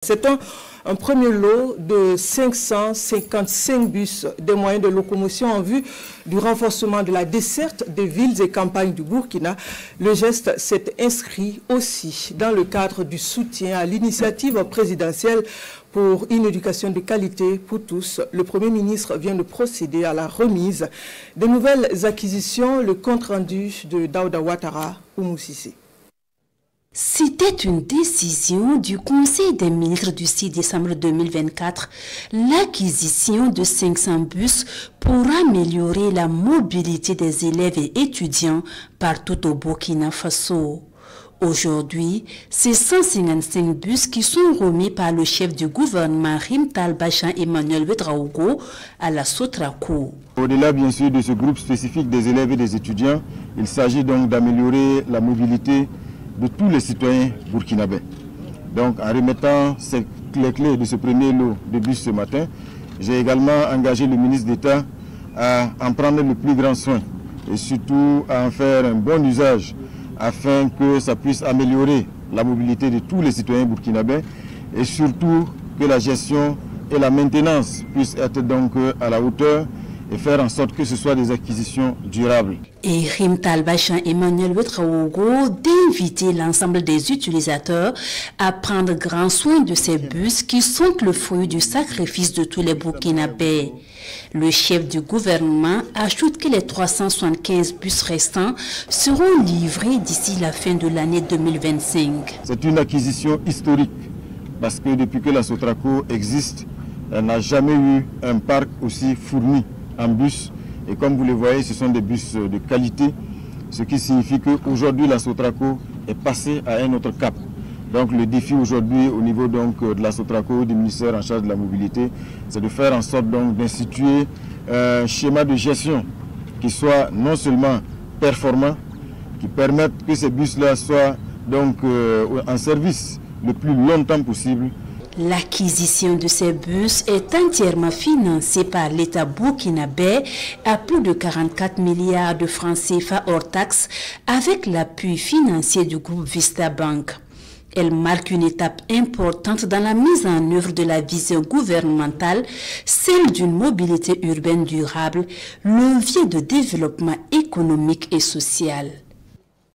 C'est un premier lot de 555 bus des moyens de locomotion en vue du renforcement de la desserte des villes et campagnes du Burkina. Le geste s'est inscrit aussi dans le cadre du soutien à l'initiative présidentielle pour une éducation de qualité pour tous. Le Premier ministre vient de procéder à la remise des nouvelles acquisitions, le compte-rendu de Daouda Ouattara ou Moussissé. C'était une décision du Conseil des ministres du 6 décembre 2024, l'acquisition de 500 bus pour améliorer la mobilité des élèves et étudiants partout au Burkina Faso. Aujourd'hui, c'est 155 bus qui sont remis par le chef du gouvernement Rim Talbachan Emmanuel Ouedraogo à la Sotraco. Au-delà bien sûr de ce groupe spécifique des élèves et des étudiants, il s'agit donc d'améliorer la mobilité de tous les citoyens burkinabés. Donc en remettant les clés de ce premier lot de bus ce matin, j'ai également engagé le ministre d'État à en prendre le plus grand soin et surtout à en faire un bon usage afin que ça puisse améliorer la mobilité de tous les citoyens burkinabés et surtout que la gestion et la maintenance puissent être donc à la hauteur et faire en sorte que ce soit des acquisitions durables. Et Rim Talbachan Emmanuel Ouedraogo d'inviter l'ensemble des utilisateurs à prendre grand soin de ces bus qui sont le fruit du sacrifice de tous les Burkinabés. Le chef du gouvernement ajoute que les 375 bus restants seront livrés d'ici la fin de l'année 2025. C'est une acquisition historique parce que depuis que la Sotraco existe, elle n'a jamais eu un parc aussi fourni en bus. Et comme vous le voyez, ce sont des bus de qualité, ce qui signifie qu'aujourd'hui la Sotraco est passée à un autre cap. Donc le défi aujourd'hui au niveau donc de la Sotraco, du ministère en charge de la mobilité, c'est de faire en sorte donc d'instituer un schéma de gestion qui soit non seulement performant, qui permette que ces bus-là soient donc en service le plus longtemps possible. L'acquisition de ces bus est entièrement financée par l'État burkinabé à plus de 44 milliards de francs CFA hors taxes avec l'appui financier du groupe Vista Bank. Elle marque une étape importante dans la mise en œuvre de la vision gouvernementale, celle d'une mobilité urbaine durable, levier de développement économique et social.